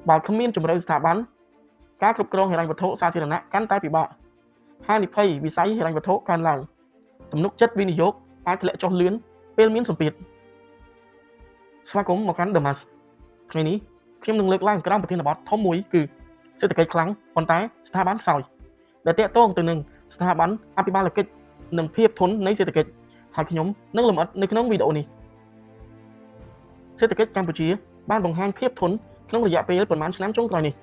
បើគ្មានជំរឿស្ថាប័នការគ្រប់គ្រងហិរញ្ញវត្ថុសាធារណៈកាន់តែពិបាកហានិភ័យវិស័យហិរញ្ញវត្ថុកើនឡើងទំនុកចិត្តវិនិយោគអាចធ្លាក់ចុះលឿនពេលមានសម្ពាធស្វាគមន៍មកកាន់ The Mask ថ្ងៃនេះខ្ញុំនឹងលើកឡើងក្រោមប្រធានបទធំមួយគឺសេដ្ឋកិច្ចខ្លាំងប៉ុន្តែស្ថាប័នខ្សោយដែលតាក់ទងទៅនឹងស្ថាប័នអភិបាលកិច្ចនិងភាពធន់នៃសេដ្ឋកិច្ចហើយខ្ញុំនឹងលម្អិតនៅក្នុងវីដេអូនេះសេដ្ឋកិច្ចកម្ពុជាបានបង្ហាញភាពធន់ក្នុងរយៈពេលប្រមាណឆ្នាំចុងក្រោយនេះ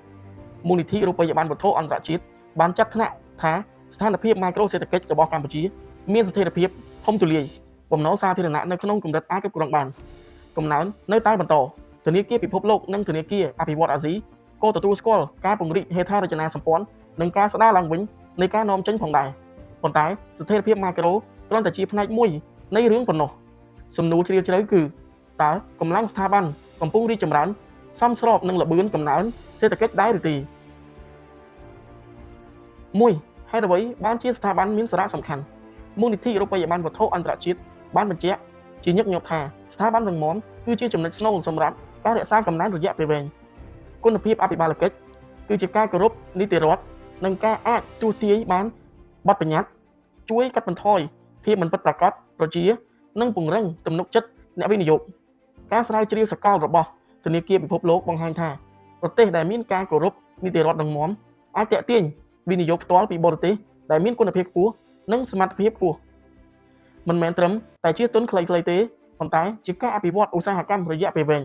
មូលនិធិរូបិយប័ណ្ណវត្ថុអន្តរជាតិបានចាត់ថ្នាក់ថាស្ថានភាពម៉ាក្រូសេដ្ឋកិច្ចរបស់កម្ពុជាមានស្ថិរភាពធំទូលាយបំណុលសាធារណៈនៅក្នុងកម្រិតអាចគ្រប់គ្រងបានកំណើននៅតែបន្តធនាគារពិភពលោកនិងធនាគារអភិវឌ្ឍន៍អាស៊ីក៏ទទួលស្គាល់ការពង្រីកហេដ្ឋារចនាសម្ព័ន្ធនិងការស្ដារឡើងវិញនៃការនាំចេញផងដែរប៉ុន្តែស្ថិរភាពម៉ាក្រូគ្រាន់តែជាផ្នែកមួយនៃរឿងប៉ុណ្ណោះសំណួរជ្រាលជ្រៅគឺតើកម្លាំងស្ថាប័នកំពុងរីកចម្រើនសមស្របនឹងល្បឿនកំណើនសេដ្ឋកិច្ចដែរឬទេ1ហេតុអ្វីបានជាស្ថាប័នមានសារៈសំខាន់មូលនិធិរូបិយប័ណ្ណវត្ថុអន្តរជាតិបានបញ្ជាក់ជាញឹកញាប់ថាស្ថាប័នរឹងមាំគឺជាចំណុចស្នូលសម្រាប់ការរក្សាកំណើនរយៈពេលវែងគុណភាពអភិបាលកិច្ចគឺជាការគោរពនីតិរដ្ឋនិងការអាចទស្សទាយបានបទបញ្ញត្តិជួយកាត់បន្ថយភាពមិនពិតប្រាកដប្រជានិងពង្រឹងទំនុកចិត្តអ្នកវិនិយោគការស្រាវជ្រាវសកលរបស់ធនាគារពិភពលោកបង្ហាញថាប្រទេសដែលមានការគោរពនីតិរដ្ឋរឹងមាំអាចទាក់ទាញវិនិយោគផ្ទាល់ពីបរទេសដែលមានគុណភាពខ្ពស់និងសមត្ថភាពខ្ពស់មិនមែនត្រឹមតែជាទុនខ្លីៗទេប៉ុន្តែជាការអភិវឌ្ឍឧស្សាហកម្មរយៈពេលវែង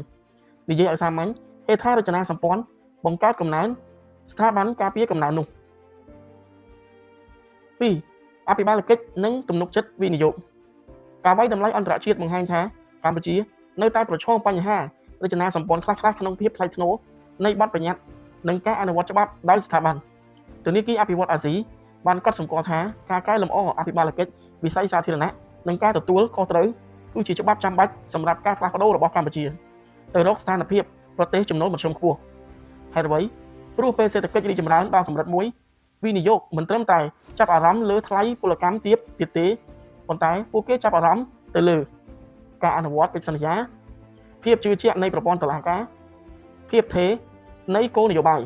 និយាយឲ្យសាមញ្ញហេដ្ឋារចនាសម្ព័ន្ធបង្កើតកំណើនស្ថាប័នការពារកំណើននោះ2អភិបាលកិច្ចនិងទំនុកចិត្តវិនិយោគការវាយតម្លៃអន្តរជាតិបង្ហាញថាកម្ពុជានៅតែប្រឈមបញ្ហារចនាសម្ព័ន្ធខ្លះៗក្នុងភាពថ្លៃថ្នូរនៃបទបញ្ញត្តិនិងការអនុវត្តច្បាប់ដោយស្ថាប័នធនាគារអភិវឌ្ឍន៍អាស៊ីបានកត់សម្គាល់ថាការកែលម្អអភិបាលកិច្ចវិស័យសាធារណៈនិងការទទួលខុសត្រូវគឺជាច្បាប់ចាំបាច់សម្រាប់ការផ្លាស់ប្ដូររបស់កម្ពុជាទៅរកស្ថានភាពប្រទេសចំណូលមធ្យមខ្ពស់ហេតុអ្វីព្រោះពេលសេដ្ឋកិច្ចរីកចម្រើនដល់កម្រិតមួយវិនិយោគមិនត្រឹមតែចាប់អារម្មណ៍លើថ្លៃពលកម្មទៀតទេប៉ុន្តែពួកគេចាប់អារម្មណ៍ទៅលើការអនុវត្តកិច្ចសន្យាភាពជឿជាក់នៃប្រព័ន្ធតុលាការភាពថេរនៃគោលនយោបាយ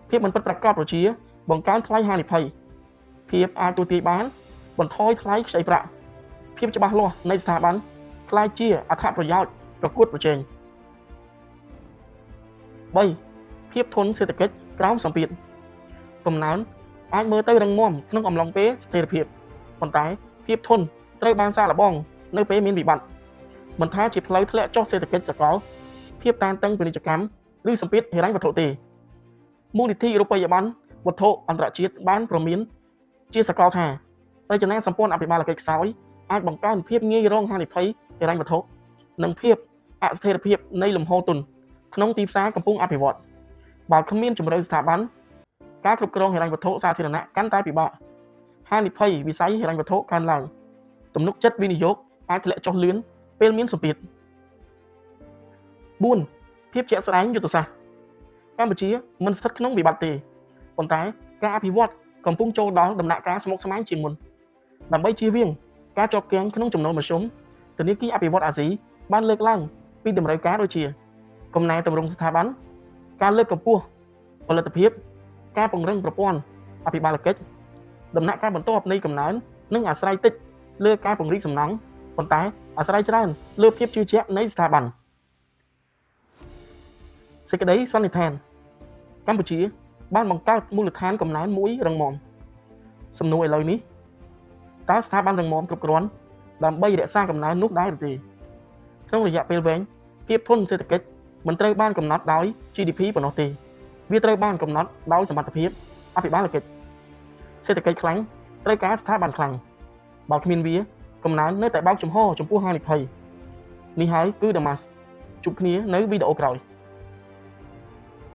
ភាពមិនពិតប្រាកដប្រជាបង្កើនថ្លៃហានិភ័យភាពអាចទូទាយបានបន្ថយថ្លៃខ្ចីប្រាក់ភាពច្បាស់លាស់នៃស្ថាប័នខ្លាយជាអត្ថប្រយោជន៍ប្រកួតប្រជែង3ភាពធន់សេដ្ឋកិច្ចក្រោមសម្ពាធកំណើនអាចមើលទៅរឹងមាំក្នុងអំឡុងពេលស្ថិរភាពប៉ុន្តែភាពធន់ត្រូវបានសាកល្បងនៅពេលមានវិបត្តិមិនថាជាផ្លូវធ្លាក់ចុះសេដ្ឋកិច្ចសកលភាពតានតឹងពាណិជ្ជកម្មឬសម្ពាធហិរញ្ញវត្ថុទេមូលនិធិរូបិយប័ណ្ណវត្ថុអន្តរជាតិបានព្រមានជាសកលថារចនាសម្ព័ន្ធអភិបាលកិច្ចខ្សោយអាចបង្កើនភាពងាយរងហានិភ័យហិរញ្ញវត្ថុនិងភាពអស្ថិរភាពនៃលំហូរទុនក្នុងទីផ្សារកំពុងអភិវឌ្ឍបើគ្មានជំរឿស្ថាប័នការគ្រប់គ្រងហិរញ្ញវត្ថុសាធារណៈកាន់តែពិបាកហានិភ័យវិស័យហិរញ្ញវត្ថុកើនឡើងទំនុកចិត្តវិនិយោគអាចធ្លាក់ចុះលឿនពេលមានសម្ពាធ4ភាពជាក់ស្ដែងយុទ្ធសាស្ត្រកម្ពុជាមិនស្ថិតក្នុងវិបត្តិទេប៉ុន្តែការអភិវឌ្ឍកំពុងចូលដល់ដំណាក់កាលស្មុគស្មាញជាងមុនដើម្បីជៀសវាងការជាប់គាំងក្នុងចំណូលមធ្យមធនាគារអភិវឌ្ឍន៍អាស៊ីបានលើកឡើងពីតម្រូវការដូចជាកំណែទម្រង់ស្ថាប័នការលើកកម្ពស់ផលិតភាពការពង្រឹងប្រព័ន្ធអភិបាលកិច្ចដំណាក់កាលបន្ទាប់នៃកំណើននិងអាស្រ័យតិចលើការពង្រីកសំណង់ប៉ុន្តែអាស្រ័យច្រើនលើភាពជឿជាក់នៃស្ថាប័នសេចក្តីសន្និដ្ឋានកម្ពុជាបានបង្កើតមូលដ្ឋានកំណើនមួយរឹងមាំសំណួរឥឡូវនេះតើស្ថាប័នរឹងមាំគ្រប់គ្រាន់ដើម្បីរក្សាកំណើននោះដែរឬទេក្នុងរយៈពេលវែងភាពធន់សេដ្ឋកិច្ចមិនត្រូវបានកំណត់ដោយ GDP ប៉ុណ្ណោះទេវាត្រូវបានកំណត់ដោយសមត្ថភាពអភិបាលកិច្ចសេដ្ឋកិច្ចខ្លាំងត្រូវការស្ថាប័នខ្លាំងបើគ្មានវាកំណើននៅតែបើកចំហចំពោះហានិភ័យនេះហើយគឺ The Mask ជួបគ្នានៅវីដេអូក្រោយ